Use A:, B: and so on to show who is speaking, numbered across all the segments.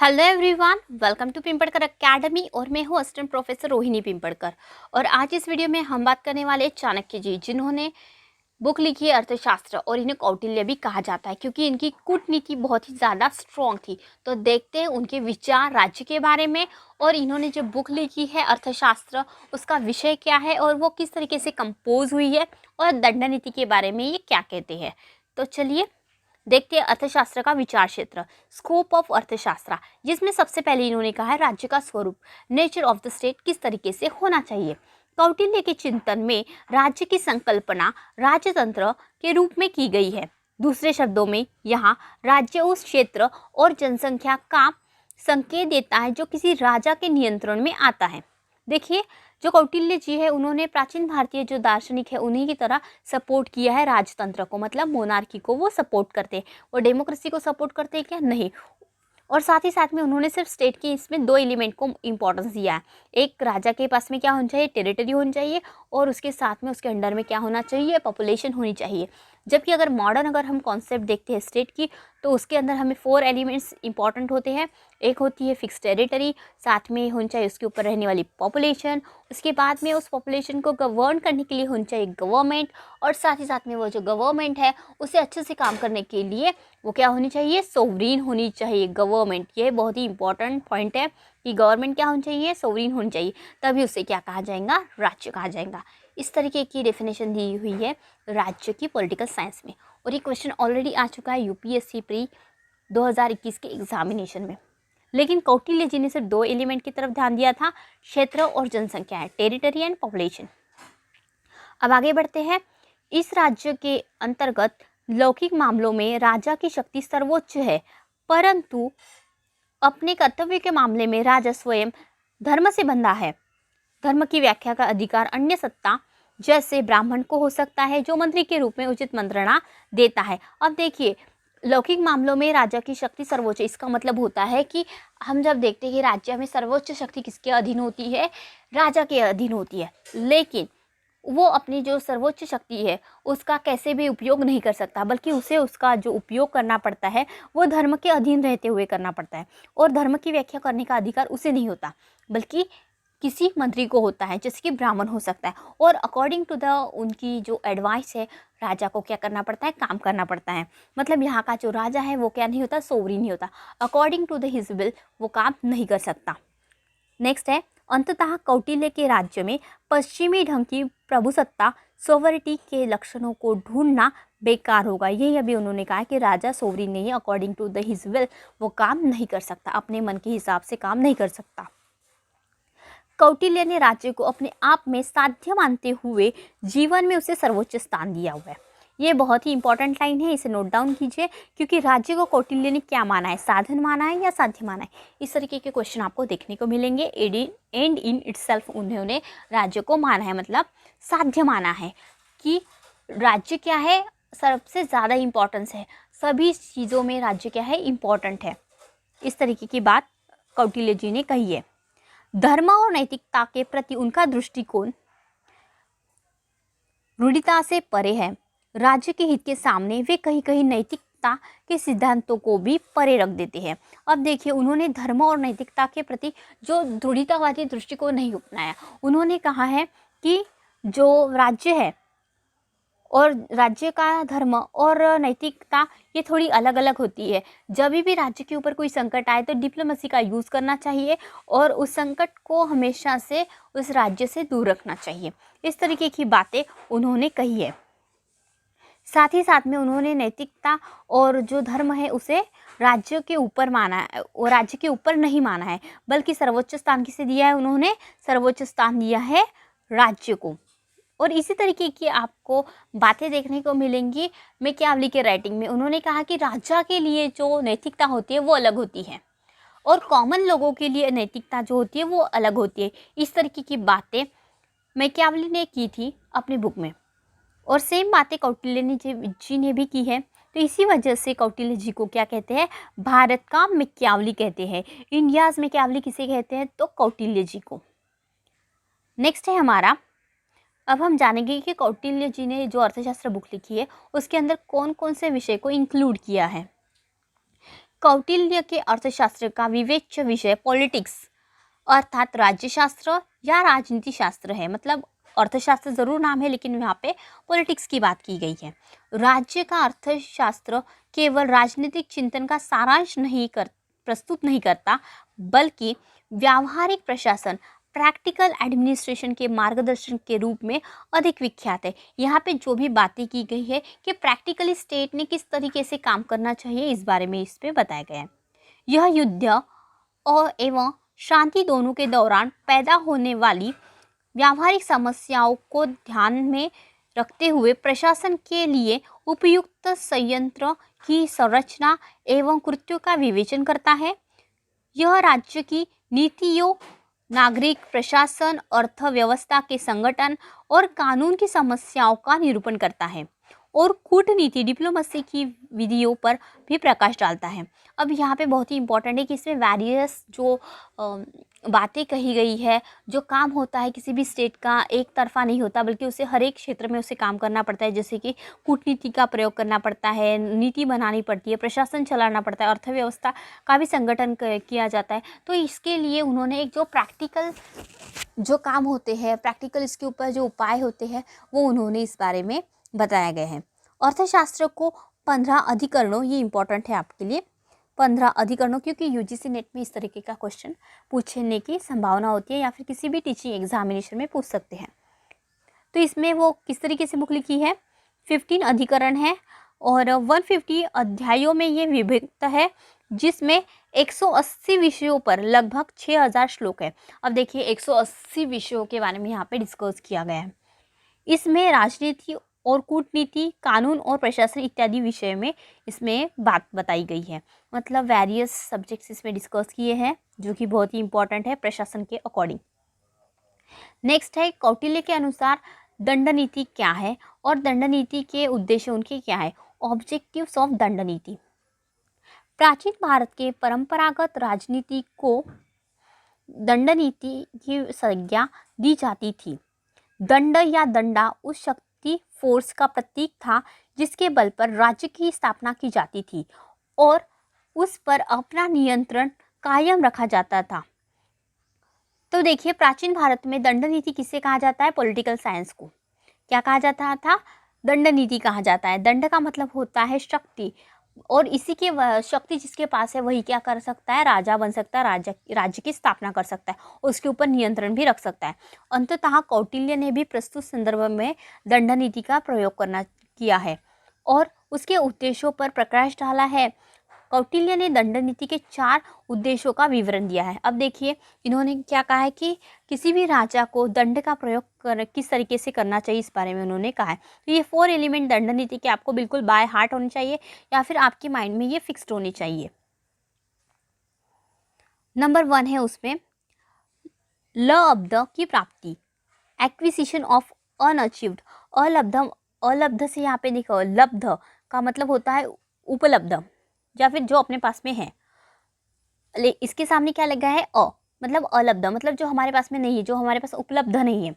A: Hello everyone, welcome to Pimpadkar academy और मैं हूँ असिस्टेंट प्रोफेसर रोहिणी पिंपड़कर। और आज इस वीडियो में हम बात करने वाले चाणक्य जी, जिन्होंने बुक लिखी है अर्थशास्त्र, और इन्हें कौटिल्य भी कहा जाता है क्योंकि इनकी कूटनीति बहुत ही ज़्यादा स्ट्रॉन्ग थी। तो देखते हैं उनके विचार राज्य के बारे में, और इन्होंने जो बुक लिखी है अर्थशास्त्र उसका विषय क्या है और वो किस तरीके से कंपोज हुई है, और दंड नीति के बारे में ये क्या कहते हैं। तो चलिए देखते हैं अर्थशास्त्र का विचार क्षेत्र, स्कोप ऑफ अर्थशास्त्र, जिसमें सबसे पहले इन्होंने कहा है राज्य का स्वरूप, नेचर ऑफ द स्टेट किस तरीके से होना चाहिए। कौटिल्य के चिंतन में राज्य की संकल्पना राजतंत्र के रूप में की गई है। दूसरे शब्दों में यहाँ राज्य उस क्षेत्र और जनसंख्या का संकेत देता है जो किसी राजा के नियंत्रण में आता है। देखिए, जो कौटिल्य जी है उन्होंने प्राचीन भारतीय जो दार्शनिक है उन्हीं की तरह सपोर्ट किया है राजतंत्र को, मतलब मोनार्की को वो सपोर्ट करते हैं। वो डेमोक्रेसी को सपोर्ट करते हैं क्या? नहीं। और साथ ही साथ में उन्होंने सिर्फ स्टेट की इसमें दो एलिमेंट को इंपॉर्टेंस दिया है। एक, राजा के पास में क्या होना चाहिए? टेरिटरी होनी चाहिए, और उसके साथ में उसके अंडर में क्या होना चाहिए? पॉपुलेशन होनी चाहिए। जबकि अगर मॉडर्न अगर हम कॉन्सेप्ट देखते हैं स्टेट की, तो उसके अंदर हमें 4 एलिमेंट्स इंपॉर्टेंट होते हैं। एक होती है फिक्स टेरिटरी, साथ में होनी चाहिए उसके ऊपर रहने वाली पॉपुलेशन, उसके बाद में उस पॉपुलेशन को गवर्न करने के लिए होनी चाहिए गवर्नमेंट, और साथ ही साथ में वो जो गवर्नमेंट है उसे अच्छे से काम करने के लिए वो क्या होनी चाहिए? सोवरीन होनी चाहिए गवर्नमेंट। ये बहुत ही इंपॉर्टेंट पॉइंट है कि गवर्नमेंट क्या होनी चाहिए? सोवरीन होनी चाहिए, तभी उसे क्या कहा जाएगा? राज्य कहा जाएगा। इस तरीके की डेफिनेशन दी हुई है राज्य की पॉलिटिकल साइंस में, और ये क्वेश्चन ऑलरेडी आ चुका है यूपीएससी प्री 2021 के एग्जामिनेशन में। लेकिन कौटिल्य जी ने सिर्फ 2 एलिमेंट की तरफ ध्यान दिया था, क्षेत्र और जनसंख्या है, टेरिटरी एंड पॉपुलेशन। अब आगे बढ़ते हैं। इस राज्य के अंतर्गत लौकिक मामलों में राजा की शक्ति सर्वोच्च है, परंतु अपने कर्तव्य के मामले में राजा स्वयं धर्म से बंधा है। धर्म की व्याख्या का अधिकार अन्य सत्ता जैसे ब्राह्मण को हो सकता है, जो मंत्री के रूप में उचित मंत्रणा देता है। अब देखिए, लौकिक मामलों में राजा की शक्ति सर्वोच्च, इसका मतलब होता है कि हम जब देखते हैं कि राज्य में सर्वोच्च शक्ति किसके अधीन होती है? राजा के अधीन होती है। लेकिन वो अपनी जो सर्वोच्च शक्ति है उसका कैसे भी उपयोग नहीं कर सकता, बल्कि उसे उसका जो उपयोग करना पड़ता है वो धर्म के अधीन रहते हुए करना पड़ता है। और धर्म की व्याख्या करने का अधिकार उसे नहीं होता, बल्कि किसी मंत्री को होता है, जैसे कि ब्राह्मण हो सकता है। और अकॉर्डिंग टू द उनकी जो एडवाइस है, राजा को क्या करना पड़ता है? काम करना पड़ता है। मतलब यहाँ का जो राजा है वो क्या नहीं होता? सोवरीन नहीं होता। According to the his will वो काम नहीं कर सकता। नेक्स्ट है, अंततः कौटिल्य के राज्य में पश्चिमी ढंग की प्रभुसत्ता सोवरिटी के लक्षणों को ढूंढना बेकार होगा। यही अभी उन्होंने कहा कि राजा सोवरीन नहीं है, according to the his will वो काम नहीं कर सकता, अपने मन के हिसाब से काम नहीं कर सकता। कौटिल्य ने राज्य को अपने आप में साध्य मानते हुए जीवन में उसे सर्वोच्च स्थान दिया हुआ है। ये बहुत ही इंपॉर्टेंट लाइन है, इसे नोट डाउन कीजिए, क्योंकि राज्य को कौटिल्य ने क्या माना है? साधन माना है या साध्य माना है? इस तरीके के क्वेश्चन आपको देखने को मिलेंगे। एंड इन इटसेल्फ उन्होंने राज्य को माना है, मतलब साध्य माना है कि राज्य क्या है? सबसे ज़्यादा इम्पोर्टेंस है, सभी चीज़ों में राज्य क्या है? इम्पोर्टेंट है। इस तरीके की बात कौटिल्य जी ने कही है। धर्म और नैतिकता के प्रति उनका दृष्टिकोण रूढ़िता से परे है। राज्य के हित के सामने वे कहीं कहीं नैतिकता के सिद्धांतों को भी परे रख देते हैं। अब देखिए, उन्होंने धर्म और नैतिकता के प्रति जो दृढ़तावादी दृष्टिकोण नहीं अपनाया। उन्होंने कहा है कि जो राज्य है और राज्य का धर्म और नैतिकता ये थोड़ी अलग अलग होती है। जब भी राज्य के ऊपर कोई संकट आए तो डिप्लोमेसी का यूज़ करना चाहिए, और उस संकट को हमेशा से उस राज्य से दूर रखना चाहिए। इस तरीके की बातें उन्होंने कही है। साथ ही साथ में उन्होंने नैतिकता और जो धर्म है उसे राज्य के ऊपर माना है, और राज्य के ऊपर नहीं माना है, बल्कि सर्वोच्च स्थान किसे दिया है? उन्होंने सर्वोच्च स्थान दिया है राज्य को। और इसी तरीके की आपको बातें देखने को मिलेंगी मैकियावली के राइटिंग में। उन्होंने कहा कि राजा के लिए जो नैतिकता होती है वो अलग होती है, और कॉमन लोगों के लिए नैतिकता जो होती है वो अलग होती है। इस तरीके की बातें मैकियावली ने की थी अपनी बुक में, और सेम बातें कौटिल्य जी ने भी की है। तो इसी वजह से कौटिल्य जी को क्या कहते हैं? भारत का मैकियावली कहते हैं। इंडियाज मैकियावली किसे कहते हैं? तो कौटिल्य जी को। नेक्स्ट है हमारा, अब हम जानेंगे कि कौटिल्य जी ने जो अर्थशास्त्र बुक लिखी है उसके अंदर कौन कौन से विषय को इंक्लूड किया है। कौटिल्य के अर्थशास्त्र का विवेच्य विषय पॉलिटिक्स अर्थात राज्यशास्त्र या राजनीति शास्त्र है। मतलब अर्थशास्त्र जरूर नाम है, लेकिन यहाँ पे पॉलिटिक्स की बात की गई है। राज्य का अर्थशास्त्र केवल राजनीतिक चिंतन का सारांश प्रस्तुत नहीं करता, बल्कि व्यावहारिक प्रशासन प्रैक्टिकल एडमिनिस्ट्रेशन के मार्गदर्शन के रूप में अधिक विख्यात है। यहाँ पे जो भी बातें की गई है कि प्रैक्टिकली स्टेट ने किस तरीके से काम करना चाहिए, इस बारे में इस पे बताया गया है। यह युद्ध और एवं शांति दोनों के दौरान पैदा होने वाली व्यावहारिक समस्याओं को ध्यान में रखते हुए प्रशासन के लिए उपयुक्त संयंत्र की संरचना एवं कृत्यों का विवेचन करता है। यह राज्य की नीतियों, नागरिक प्रशासन, अर्थव्यवस्था के संगठन और कानून की समस्याओं का निरूपण करता है और कूटनीति डिप्लोमेसी की विधियों पर भी प्रकाश डालता है। अब यहाँ पे बहुत ही इंपॉर्टेंट है कि इसमें वेरियस जो बातें कही गई है, जो काम होता है किसी भी स्टेट का एक तरफा नहीं होता, बल्कि उसे हर एक क्षेत्र में उसे काम करना पड़ता है। जैसे कि कूटनीति का प्रयोग करना पड़ता है, नीति बनानी पड़ती है, प्रशासन चलाना पड़ता है, अर्थव्यवस्था का भी संगठन किया जाता है। तो इसके लिए उन्होंने एक जो प्रैक्टिकल जो काम होते हैं, प्रैक्टिकल इसके ऊपर जो उपाय होते हैं, वो उन्होंने इस बारे में बताया गया है। अर्थशास्त्र को 15 अधिकरणों, ये इंपॉर्टेंट है आपके लिए, 15 अधिकरणों, क्योंकि यूजीसी नेट में इस तरीके का क्वेश्चन पूछने की संभावना होती है या फिर किसी भी टीचिंग एग्जामिनेशन में पूछ सकते हैं। तो इसमें वो किस तरीके से बुक लिखी है, 15 अधिकरण है और 150 अध्यायों में ये विभक्त है, जिसमें 180 विषयों पर लगभग 6000 श्लोक है। अब देखिए 180 विषयों के बारे में यहाँ पे डिस्कस किया गया है। इसमें राजनीति और कूटनीति, कानून और प्रशासन इत्यादि विषय में इसमें बात बताई गई है। मतलब वेरियस सब्जेक्ट्स इसमें डिस्कस किए हैं, जो कि बहुत ही इंपॉर्टेंट है प्रशासन के अकॉर्डिंग। नेक्स्ट है कौटिल्य के अनुसार दंड नीति क्या है और दंड नीति के उद्देश्य उनके क्या है। ऑब्जेक्टिव्स ऑफ दंड नीति। प्राचीन भारत के परंपरागत राजनीति को दंड नीति की संज्ञा दी जाती थी। दंड या दंडा उस शक्ति फोर्स का प्रतीक था जिसके बल पर राज्य की स्थापना की जाती थी और उस पर अपना नियंत्रण कायम रखा जाता था। तो देखिए प्राचीन भारत में दंड नीति किसे कहा जाता है, पॉलिटिकल साइंस को क्या कहा जाता था, दंड नीति कहा जाता है। दंड का मतलब होता है शक्ति, और इसी के शक्ति जिसके पास है वही क्या कर सकता है, राजा बन सकता है, राज्य की स्थापना कर सकता है, उसके ऊपर नियंत्रण भी रख सकता है। अंततः कौटिल्य ने भी प्रस्तुत संदर्भ में दंड नीति का प्रयोग किया है और उसके उद्देश्यों पर प्रकाश डाला है। कौटिल्य ने दंड नीति के 4 उद्देश्यों का विवरण दिया है। अब देखिए इन्होंने क्या कहा है कि किसी भी राजा को दंड का प्रयोग किस तरीके से करना चाहिए, इस बारे में उन्होंने कहा है। तो ये 4 एलिमेंट दंड नीति के आपको बिल्कुल बाय हार्ट होने चाहिए या फिर आपके माइंड में ये फिक्स्ड होने चाहिए। नंबर 1 है उसमें लब्ध की प्राप्ति, एक्विजिशन ऑफ अनअचीव्ड। अलब्ध से यहाँ पे देखो लब्ध का मतलब होता है उपलब्ध या फिर जो अपने पास में है। इसके सामने क्या लगा है मतलब अलब्ध, मतलब जो हमारे पास में नहीं है, जो हमारे पास उपलब्ध नहीं है।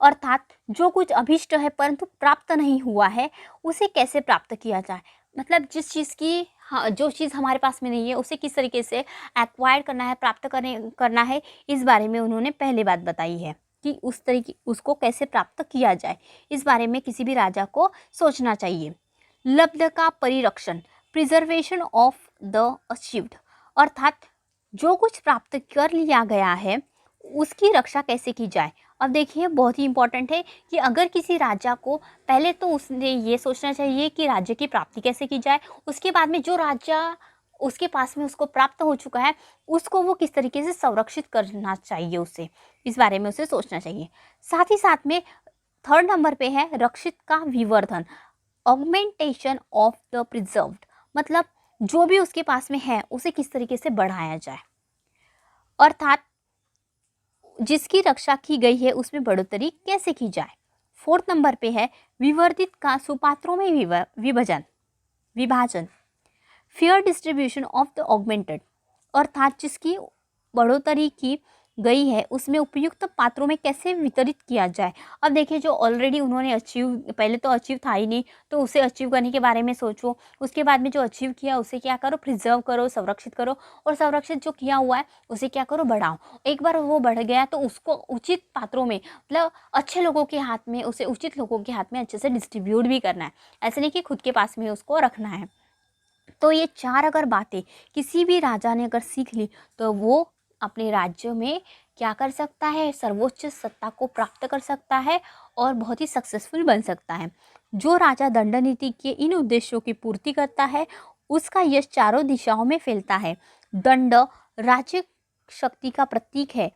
A: अर्थात जो कुछ अभिष्ट है परंतु प्राप्त नहीं हुआ है, उसे कैसे प्राप्त किया जाए। मतलब जिस चीज़ की जो चीज़ हमारे पास में नहीं है उसे किस तरीके से एक्वायर करना है, प्राप्त करना है, इस बारे में उन्होंने पहले बात बताई है कि उसको कैसे प्राप्त किया जाए। इस बारे में किसी भी राजा को सोचना चाहिए। लब्ध का परिरक्षण, प्रिजर्वेशन ऑफ द अचीव्ड, अर्थात जो कुछ प्राप्त कर लिया गया है उसकी रक्षा कैसे की जाए। अब देखिए बहुत ही इंपॉर्टेंट है कि अगर किसी राजा को पहले तो उसने ये सोचना चाहिए कि राज्य की प्राप्ति कैसे की जाए, उसके बाद में जो राज्य उसके पास में उसको प्राप्त हो चुका है उसको वो किस तरीके से संरक्षित करना चाहिए, उसे इस बारे में उसे सोचना चाहिए। साथ ही साथ में 3rd नंबर पे है रक्षित का Vivardhan, augmentation of the preserved, मतलब जो भी उसके पास में है उसे किस तरीके से बढ़ाया जाए, अर्थात जिसकी रक्षा की गई है उसमें बढ़ोतरी कैसे की जाए। 4th नंबर पे है विवर्धित का सुपात्रों में विभाजन, fair distribution of the augmented, अर्थात जिसकी बढ़ोतरी की गई है उसमें उपयुक्त पात्रों में कैसे वितरित किया जाए। अब देखिए जो ऑलरेडी उन्होंने अचीव, पहले तो अचीव था ही नहीं तो उसे अचीव करने के बारे में सोचो, उसके बाद में जो अचीव किया उसे क्या करो, प्रिजर्व करो, संरक्षित करो, और संरक्षित जो किया हुआ है उसे क्या करो, बढ़ाओ। एक बार वो बढ़ गया तो उसको उचित पात्रों में, मतलब अच्छे लोगों के हाथ में, उसे उचित लोगों के हाथ में अच्छे से डिस्ट्रीब्यूट भी करना है, ऐसे नहीं कि खुद के पास में उसको रखना है। तो ये 4 अगर बातें किसी भी राजा ने अगर सीख ली तो वो अपने राज्य में क्या कर सकता है, सर्वोच्च सत्ता को प्राप्त कर सकता है और बहुत ही सक्सेसफुल बन सकता है। जो राजा दंड नीति के इन उद्देश्यों की पूर्ति करता है उसका यश चारों दिशाओं में फैलता है। दंड राज्य शक्ति का प्रतीक है।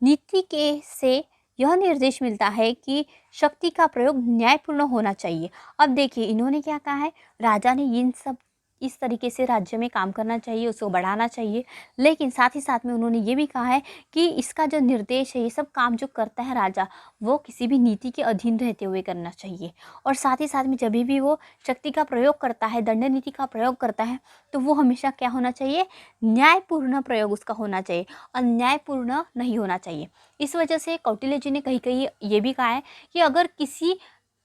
A: नीति के से यह निर्देश मिलता है कि शक्ति का प्रयोग न्यायपूर्ण होना चाहिए। अब देखिए इन्होंने क्या कहा है, राजा ने इन सब इस तरीके से राज्य में काम करना चाहिए, उसको बढ़ाना चाहिए, लेकिन साथ ही साथ में उन्होंने ये भी कहा है कि इसका जो निर्देश है, ये सब काम जो करता है राजा, वो किसी भी नीति के अधीन रहते हुए करना चाहिए। और साथ ही साथ में जब भी वो शक्ति का प्रयोग करता है, दंड नीति का प्रयोग करता है, तो वो हमेशा क्या होना चाहिए, न्यायपूर्ण प्रयोग उसका होना चाहिए, अन्यायपूर्ण नहीं होना चाहिए। इस वजह से कौटिल्य जी ने कहीं कहीं ये भी कहा है कि अगर किसी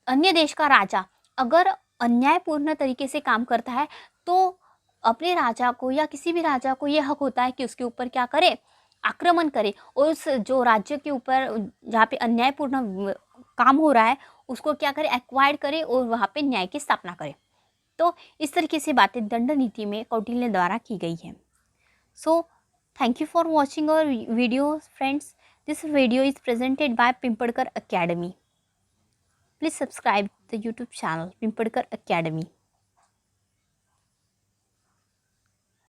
A: अन्य देश का राजा अगर अन्यायपूर्ण तरीके से काम करता है तो अपने राजा को या किसी भी राजा को ये हक होता है कि उसके ऊपर क्या करे, आक्रमण करे, और उस जो राज्य के ऊपर जहाँ पे अन्यायपूर्ण काम हो रहा है उसको क्या करे, एक्वायर्ड करे और वहाँ पे न्याय की स्थापना करे। तो इस तरीके से बातें दंड नीति में कौटिल्य द्वारा की गई है। So thank you for watching our video friends. This video is presented by Pimpadkar academy. Please subscribe the YouTube channel Pimpardkar Academy.